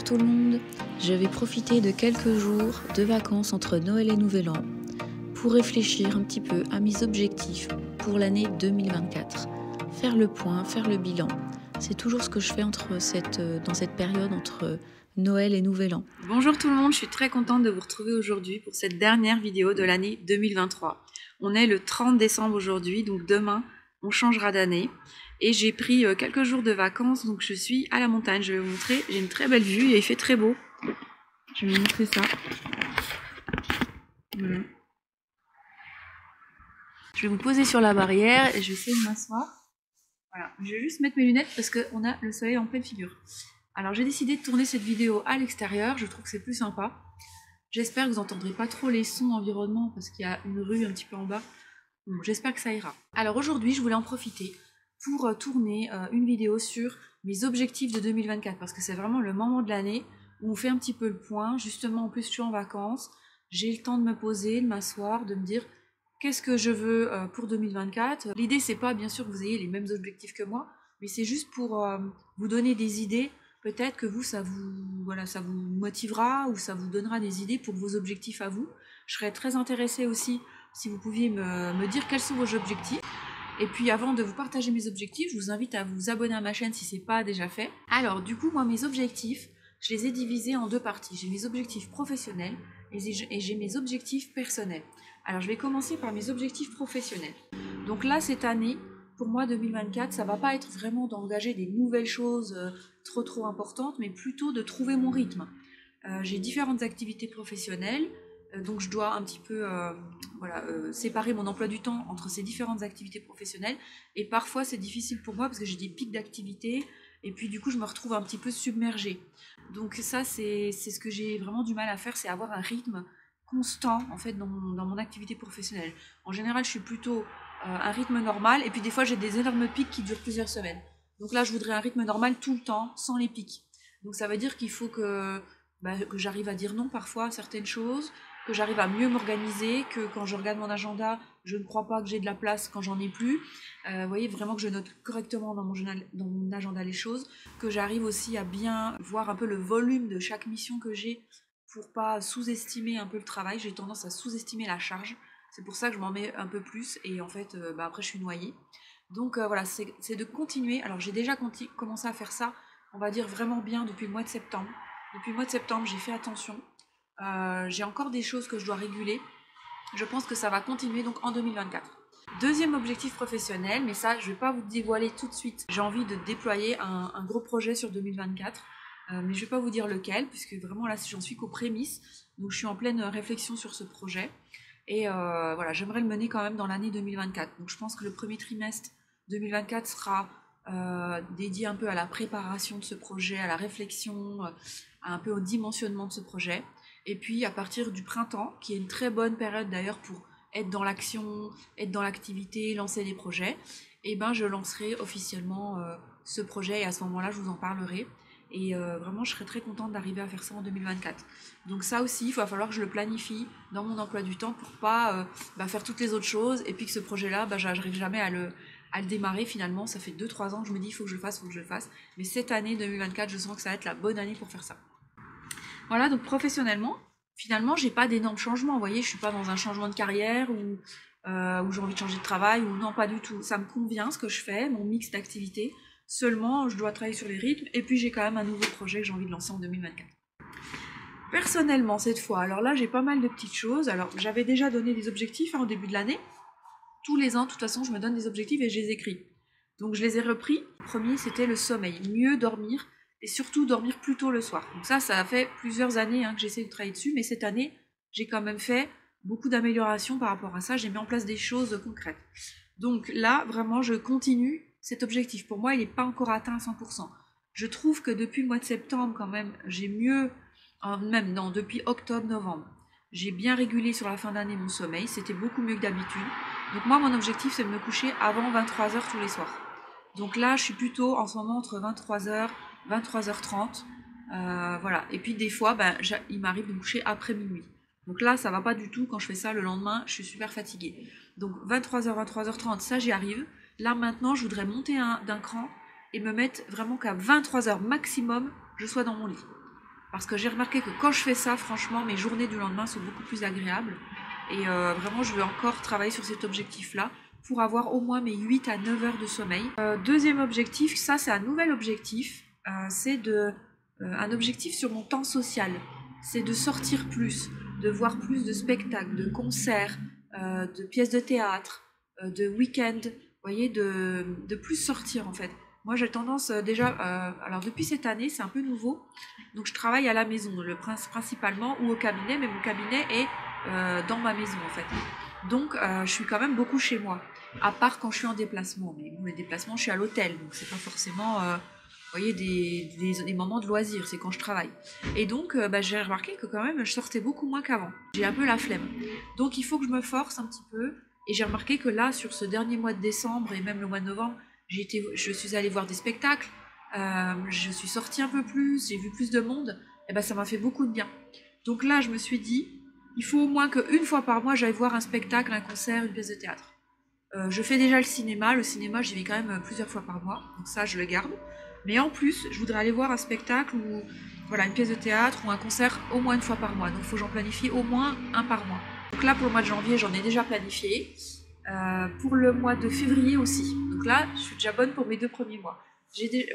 tout le monde, je vais profiter de quelques jours de vacances entre Noël et Nouvel An pour réfléchir un petit peu à mes objectifs pour l'année 2024. Faire le point, faire le bilan, c'est toujours ce que je fais dans cette période entre Noël et Nouvel An. Bonjour tout le monde, je suis très contente de vous retrouver aujourd'hui pour cette dernière vidéo de l'année 2023. On est le 30 décembre aujourd'hui, donc demain on changera d'année. Et j'ai pris quelques jours de vacances, donc je suis à la montagne. Je vais vous montrer, j'ai une très belle vue et il fait très beau. Je vais vous montrer ça. Voilà. Je vais vous poser sur la barrière et je vais essayer de m'asseoir. Voilà, je vais juste mettre mes lunettes parce qu'on a le soleil en pleine figure. Alors j'ai décidé de tourner cette vidéo à l'extérieur, je trouve que c'est plus sympa. J'espère que vous n'entendrez pas trop les sons environnement parce qu'il y a une rue un petit peu en bas. Bon, j'espère que ça ira. Alors aujourd'hui, je voulais en profiter pour tourner une vidéo sur mes objectifs de 2024 parce que c'est vraiment le moment de l'année où on fait un petit peu le point. Justement, en plus, je suis en vacances, j'ai le temps de me poser, de m'asseoir, de me dire qu'est-ce que je veux pour 2024. L'idée, c'est pas bien sûr que vous ayez les mêmes objectifs que moi, mais c'est juste pour vous donner des idées. Peut-être que vous, ça vous motivera ou ça vous donnera des idées pour vos objectifs à vous. Je serais très intéressée aussi si vous pouviez me dire quels sont vos objectifs. Et puis avant de vous partager mes objectifs, je vous invite à vous abonner à ma chaîne si ce n'est pas déjà fait. Alors du coup, moi mes objectifs, je les ai divisés en deux parties. J'ai mes objectifs professionnels et j'ai mes objectifs personnels. Alors je vais commencer par mes objectifs professionnels. Donc là, cette année, pour moi 2024, ça va pas être vraiment d'engager des nouvelles choses trop importantes, mais plutôt de trouver mon rythme. J'ai différentes activités professionnelles. Donc je dois un petit peu séparer mon emploi du temps entre ces différentes activités professionnelles et parfois c'est difficile pour moi parce que j'ai des pics d'activité et puis du coup je me retrouve un petit peu submergée. Donc ça c'est ce que j'ai vraiment du mal à faire, c'est avoir un rythme constant en fait dans mon activité professionnelle. En général je suis plutôt un rythme normal et puis des fois j'ai des énormes pics qui durent plusieurs semaines. Donc là je voudrais un rythme normal tout le temps sans les pics. Donc ça veut dire qu'il faut que j'arrive à dire non parfois à certaines choses, que j'arrive à mieux m'organiser, que quand je regarde mon agenda, je ne crois pas que j'ai de la place quand j'en ai plus. Vous voyez, vraiment que je note correctement dans mon agenda les choses, que j'arrive aussi à bien voir un peu le volume de chaque mission que j'ai pour pas sous-estimer un peu le travail. J'ai tendance à sous-estimer la charge. C'est pour ça que je m'en mets un peu plus et en fait, après je suis noyée. Donc voilà, c'est de continuer. Alors j'ai déjà commencé à faire ça, on va dire vraiment bien depuis le mois de septembre. Depuis le mois de septembre, j'ai fait attention. J'ai encore des choses que je dois réguler. Je pense que ça va continuer donc en 2024. Deuxième objectif professionnel, mais ça je ne vais pas vous dévoiler tout de suite. J'ai envie de déployer un gros projet sur 2024, mais je ne vais pas vous dire lequel, puisque vraiment là j'en suis qu'aux prémices. Donc je suis en pleine réflexion sur ce projet. Et voilà, j'aimerais le mener quand même dans l'année 2024. Donc je pense que le premier trimestre 2024 sera dédié un peu à la préparation de ce projet, à la réflexion, un peu au dimensionnement de ce projet. Et puis à partir du printemps, qui est une très bonne période d'ailleurs pour être dans l'action, être dans l'activité, lancer des projets, et ben je lancerai officiellement ce projet et à ce moment-là je vous en parlerai. Et vraiment je serais très contente d'arriver à faire ça en 2024. Donc ça aussi, il va falloir que je le planifie dans mon emploi du temps pour pas faire toutes les autres choses et puis que ce projet-là, j'arrive jamais à le démarrer finalement. Ça fait 2-3 ans que je me dis il faut que je le fasse. Mais cette année 2024, je sens que ça va être la bonne année pour faire ça. Voilà, donc professionnellement, finalement, j'ai pas d'énormes changements. Vous voyez, je suis pas dans un changement de carrière où j'ai envie de changer de travail ou non, pas du tout. Ça me convient ce que je fais, mon mix d'activités. Seulement, je dois travailler sur les rythmes et puis j'ai quand même un nouveau projet que j'ai envie de lancer en 2024. Personnellement, cette fois, alors là, j'ai pas mal de petites choses. Alors, j'avais déjà donné des objectifs au début de l'année. Tous les ans, de toute façon, je me donne des objectifs et je les écris. Donc, je les ai repris. Le premier, c'était le sommeil. Mieux dormir. Et surtout dormir plus tôt le soir. Donc ça a fait plusieurs années que j'essaie de travailler dessus, mais cette année, j'ai quand même fait beaucoup d'améliorations par rapport à ça. J'ai mis en place des choses concrètes. Donc là, vraiment, je continue cet objectif. Pour moi, il n'est pas encore atteint à 100%. Je trouve que depuis le mois de septembre, quand même, j'ai mieux, depuis octobre-novembre, j'ai bien régulé sur la fin d'année mon sommeil. C'était beaucoup mieux que d'habitude. Donc moi, mon objectif, c'est de me coucher avant 23h tous les soirs. Donc là, je suis plutôt en ce moment entre 23h 23h30, voilà. Et puis des fois, il m'arrive de me coucher après minuit. Donc là, ça va pas du tout. Quand je fais ça le lendemain, je suis super fatiguée. Donc 23h, 23h30, ça j'y arrive. Là maintenant, je voudrais monter d'un cran et me mettre vraiment qu'à 23h maximum, je sois dans mon lit. parce que j'ai remarqué que quand je fais ça, franchement, mes journées du lendemain sont beaucoup plus agréables. Et vraiment, je veux encore travailler sur cet objectif-là pour avoir au moins mes 8 à 9 heures de sommeil. Deuxième objectif, ça c'est un nouvel objectif, c'est un objectif sur mon temps social. C'est de sortir plus, de voir plus de spectacles, de concerts, de pièces de théâtre, de week-end, vous voyez, de plus sortir en fait. Moi j'ai tendance alors depuis cette année c'est un peu nouveau, donc je travaille à la maison, principalement ou au cabinet, mais mon cabinet est dans ma maison en fait. Donc je suis quand même beaucoup chez moi, à part quand je suis en déplacement. Mais bon, les déplacements je suis à l'hôtel, donc c'est pas forcément vous voyez, des moments de loisirs, c'est quand je travaille. Et donc j'ai remarqué que quand même je sortais beaucoup moins qu'avant. J'ai un peu la flemme. Donc il faut que je me force un petit peu. Et j'ai remarqué que là, sur ce dernier mois de décembre et même le mois de novembre, je suis allée voir des spectacles, je suis sortie un peu plus, j'ai vu plus de monde, et ben ça m'a fait beaucoup de bien. Donc là, je me suis dit, il faut au moins qu'une fois par mois, j'aille voir un spectacle, un concert, une pièce de théâtre. Je fais déjà le cinéma j'y vais quand même plusieurs fois par mois, donc ça, je le garde. Mais en plus, je voudrais aller voir un spectacle ou voilà, une pièce de théâtre ou un concert au moins une fois par mois. Donc il faut que j'en planifie au moins un par mois. Donc là, pour le mois de janvier, j'en ai déjà planifié. Pour le mois de février aussi. Donc là, je suis déjà bonne pour mes 2 premiers mois.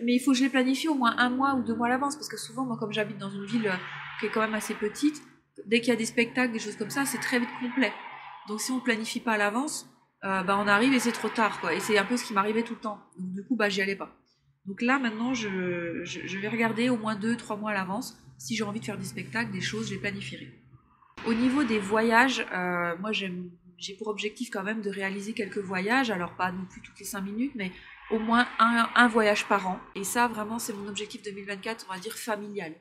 Mais il faut que je les planifie au moins 1 mois ou 2 mois à l'avance, parce que souvent, moi, comme j'habite dans une ville qui est quand même assez petite, dès qu'il y a des spectacles, des choses comme ça, c'est très vite complet. Donc si on ne planifie pas à l'avance, on arrive et c'est trop tard, quoi. Et c'est un peu ce qui m'arrivait tout le temps. Donc du coup, j'y allais pas. Donc là, maintenant, je vais regarder au moins 2-3 mois à l'avance. Si j'ai envie de faire des spectacles, des choses, je les planifierai. Au niveau des voyages, moi j'ai pour objectif quand même de réaliser quelques voyages, alors pas non plus toutes les 5 minutes, mais au moins un voyage par an. Et ça, vraiment, c'est mon objectif 2024, on va dire familial,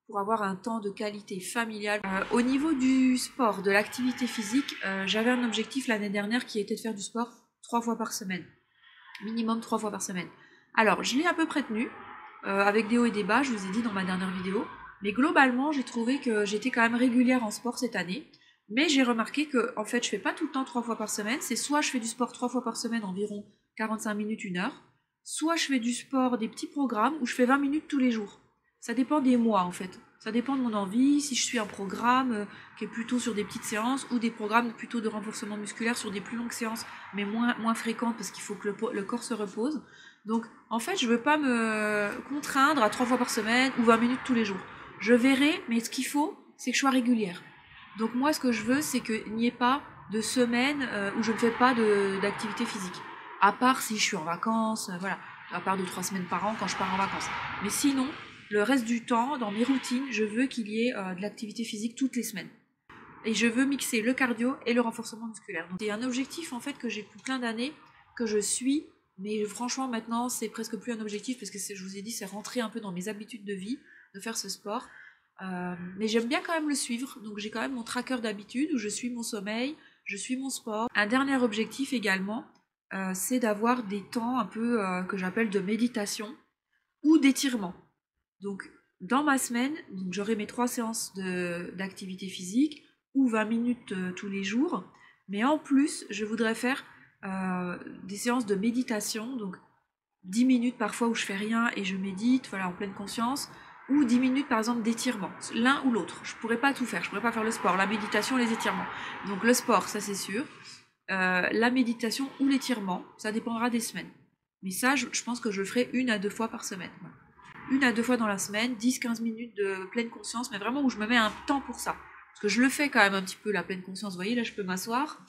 pour avoir un temps de qualité familiale. Au niveau du sport, de l'activité physique, j'avais un objectif l'année dernière qui était de faire du sport 3 fois par semaine. Minimum 3 fois par semaine. Alors, je l'ai à peu près tenu, avec des hauts et des bas, je vous ai dit dans ma dernière vidéo. Mais globalement, j'ai trouvé que j'étais quand même régulière en sport cette année. Mais j'ai remarqué que, en fait, je fais pas tout le temps 3 fois par semaine. C'est soit je fais du sport 3 fois par semaine, environ 45 minutes, 1 heure. Soit je fais du sport, des petits programmes, où je fais 20 minutes tous les jours. Ça dépend des mois, en fait. Ça dépend de mon envie, si je suis un programme qui est plutôt sur des petites séances, ou des programmes plutôt de renforcement musculaire sur des plus longues séances, mais moins fréquentes, parce qu'il faut que le corps se repose. Donc, en fait, je veux pas me contraindre à 3 fois par semaine, ou 20 minutes tous les jours. Je verrai, mais ce qu'il faut, c'est que je sois régulière. Donc moi, ce que je veux, c'est qu'il n'y ait pas de semaine où je ne fais pas d'activité physique. À part si je suis en vacances, voilà. À part 2-3 semaines par an quand je pars en vacances. Mais sinon, le reste du temps, dans mes routines, je veux qu'il y ait de l'activité physique toutes les semaines. Et je veux mixer le cardio et le renforcement musculaire. Donc, c'est un objectif, en fait, que j'ai depuis plein d'années, que je suis. Mais franchement, maintenant, c'est presque plus un objectif, parce que je vous ai dit, c'est rentré un peu dans mes habitudes de vie, de faire ce sport. Mais j'aime bien quand même le suivre, donc j'ai quand même mon tracker d'habitude où je suis mon sommeil, je suis mon sport. Un dernier objectif également, c'est d'avoir des temps un peu que j'appelle de méditation ou d'étirement. Donc dans ma semaine, j'aurai mes 3 séances d'activité physique ou 20 minutes tous les jours, mais en plus je voudrais faire des séances de méditation, donc 10 minutes parfois où je fais rien et je médite, voilà, en pleine conscience, ou 10 minutes par exemple d'étirement, l'un ou l'autre. Je pourrais pas tout faire, je pourrais pas faire le sport, la méditation, les étirements. Donc le sport, ça c'est sûr, la méditation ou l'étirement, ça dépendra des semaines. Mais ça, je pense que je le ferai 1 à 2 fois par semaine. 1 à 2 fois dans la semaine, 10-15 minutes de pleine conscience, mais vraiment où je me mets un temps pour ça. Parce que je le fais quand même un petit peu, la pleine conscience. Vous voyez, là je peux m'asseoir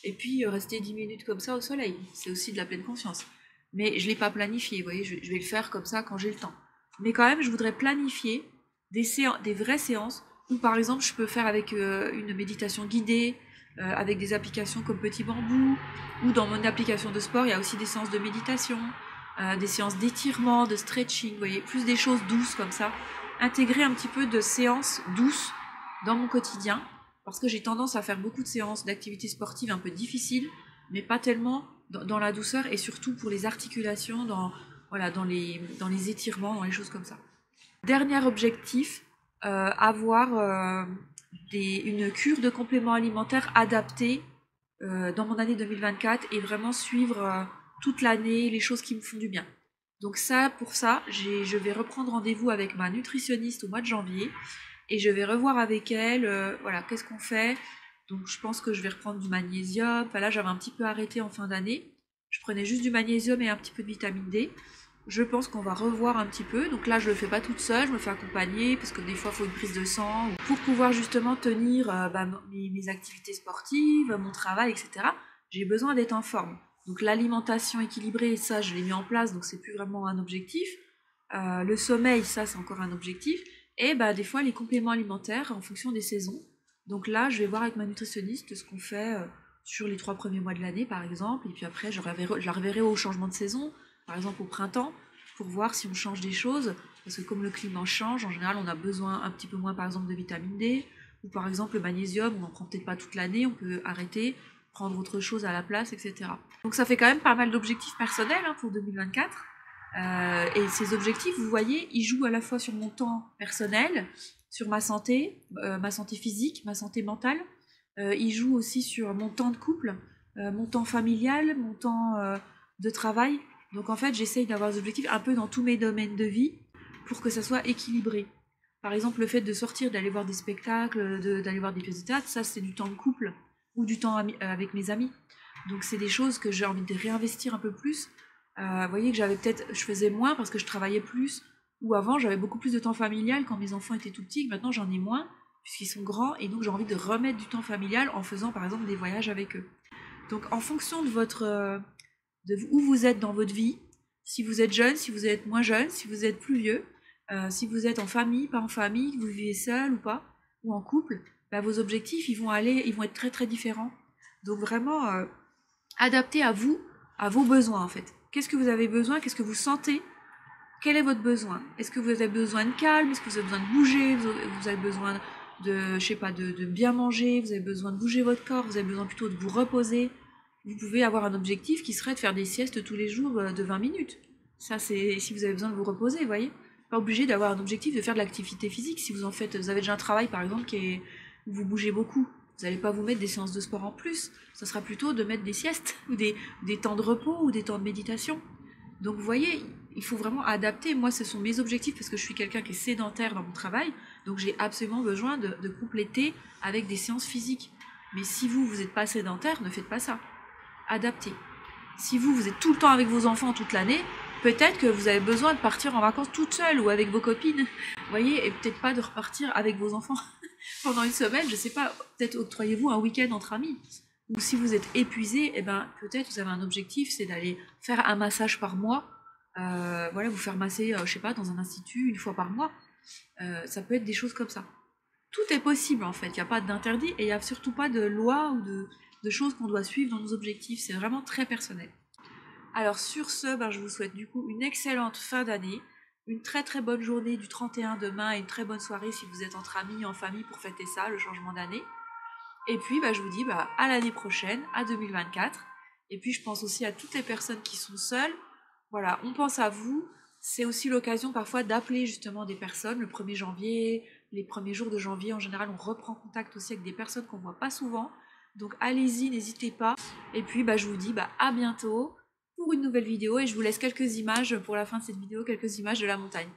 et puis rester 10 minutes comme ça au soleil. C'est aussi de la pleine conscience. Mais je ne l'ai pas planifié, vous voyez, je vais le faire comme ça quand j'ai le temps. Mais quand même, je voudrais planifier des vraies séances où, par exemple, je peux faire avec une méditation guidée, avec des applications comme Petit Bambou, ou dans mon application de sport, il y a aussi des séances de méditation, des séances d'étirement, de stretching, vous voyez, plus des choses douces comme ça. Intégrer un petit peu de séances douces dans mon quotidien, parce que j'ai tendance à faire beaucoup de séances d'activités sportives un peu difficiles, mais pas tellement dans la douceur, et surtout pour les articulations, dans les étirements, dans les choses comme ça. Dernier objectif, avoir une cure de compléments alimentaires adaptée dans mon année 2024 et vraiment suivre toute l'année les choses qui me font du bien. Donc pour ça, je vais reprendre rendez-vous avec ma nutritionniste au mois de janvier et je vais revoir avec elle, voilà, qu'est-ce qu'on fait. Donc je pense que je vais reprendre du magnésium. Enfin là, j'avais un petit peu arrêté en fin d'année. Je prenais juste du magnésium et un petit peu de vitamine D. Je pense qu'on va revoir un petit peu. Donc là, je le fais pas toute seule, je me fais accompagner parce que des fois, il faut une prise de sang pour pouvoir justement tenir mes activités sportives, mon travail, etc. J'ai besoin d'être en forme. Donc l'alimentation équilibrée, ça, je l'ai mis en place, donc c'est plus vraiment un objectif. Le sommeil, ça, c'est encore un objectif. Et des fois, les compléments alimentaires en fonction des saisons. Donc là, je vais voir avec ma nutritionniste ce qu'on fait sur les 3 premiers mois de l'année, par exemple. Et puis après, je la reverrai au changement de saison, par exemple au printemps, pour voir si on change des choses. Parce que comme le climat change, en général, on a besoin un petit peu moins, par exemple, de vitamine D. Ou par exemple, le magnésium, on n'en prend peut-être pas toute l'année, on peut arrêter, prendre autre chose à la place, etc. Donc ça fait quand même pas mal d'objectifs personnels pour 2024. Et ces objectifs, vous voyez, ils jouent à la fois sur mon temps personnel, sur ma santé physique, ma santé mentale. Ils jouent aussi sur mon temps de couple, mon temps familial, mon temps de travail. Donc en fait, j'essaye d'avoir des objectifs un peu dans tous mes domaines de vie pour que ça soit équilibré. Par exemple, le fait de sortir, d'aller voir des spectacles, d'aller voir des pièces de théâtre, ça c'est du temps de couple ou du temps avec mes amis. Donc c'est des choses que j'ai envie de réinvestir un peu plus. Vous voyez que je faisais moins parce que je travaillais plus, ou avant j'avais beaucoup plus de temps familial quand mes enfants étaient tout petits, que maintenant j'en ai moins puisqu'ils sont grands, et donc j'ai envie de remettre du temps familial en faisant par exemple des voyages avec eux. Donc en fonction de où vous êtes dans votre vie, si vous êtes jeune, si vous êtes moins jeune, si vous êtes plus vieux, si vous êtes en famille, pas en famille, que vous vivez seul ou pas, ou en couple, vos objectifs ils vont être très très différents. Donc vraiment adapté à vous, à vos besoins en fait. Qu'est-ce que vous avez besoin? Qu'est-ce que vous sentez? Quel est votre besoin? Est-ce que vous avez besoin de calme? Est-ce que vous avez besoin de bouger? Vous avez besoin de bien manger? Vous avez besoin de bouger votre corps? Vous avez besoin plutôt de vous reposer? Vous pouvez avoir un objectif qui serait de faire des siestes tous les jours de 20 minutes. Ça, c'est si vous avez besoin de vous reposer, vous voyez? Pas obligé d'avoir un objectif de faire de l'activité physique. Si vous vous avez déjà un travail, par exemple, où vous bougez beaucoup, vous n'allez pas vous mettre des séances de sport en plus. Ça sera plutôt de mettre des siestes, ou des temps de repos, ou des temps de méditation. Donc vous voyez, il faut vraiment adapter. Moi, ce sont mes objectifs parce que je suis quelqu'un qui est sédentaire dans mon travail. Donc j'ai absolument besoin de compléter avec des séances physiques. Mais si vous n'êtes pas sédentaire, ne faites pas ça. Adaptez. Si vous êtes tout le temps avec vos enfants toute l'année, peut-être que vous avez besoin de partir en vacances toute seule ou avec vos copines. Vous voyez, et peut-être pas de repartir avec vos enfants pendant une semaine. Je sais pas, peut-être octroyez-vous un week-end entre amis. Ou si vous êtes épuisé, peut-être vous avez un objectif, c'est d'aller faire un massage par mois. Vous faire masser, je sais pas, dans un institut une fois par mois. Ça peut être des choses comme ça. Tout est possible en fait, il n'y a pas d'interdit et il n'y a surtout pas de loi ou de choses qu'on doit suivre dans nos objectifs. C'est vraiment très personnel. Alors sur ce, je vous souhaite du coup une excellente fin d'année, une très très bonne journée du 31 demain et une très bonne soirée si vous êtes entre amis, en famille pour fêter ça, le changement d'année. Et puis je vous dis à l'année prochaine, à 2024. Et puis je pense aussi à toutes les personnes qui sont seules. Voilà, on pense à vous. C'est aussi l'occasion parfois d'appeler justement des personnes le 1er janvier, les premiers jours de janvier. En général, on reprend contact aussi avec des personnes qu'on ne voit pas souvent. Donc allez-y, n'hésitez pas. Et puis je vous dis à bientôt pour une nouvelle vidéo. Et je vous laisse quelques images pour la fin de cette vidéo, quelques images de la montagne.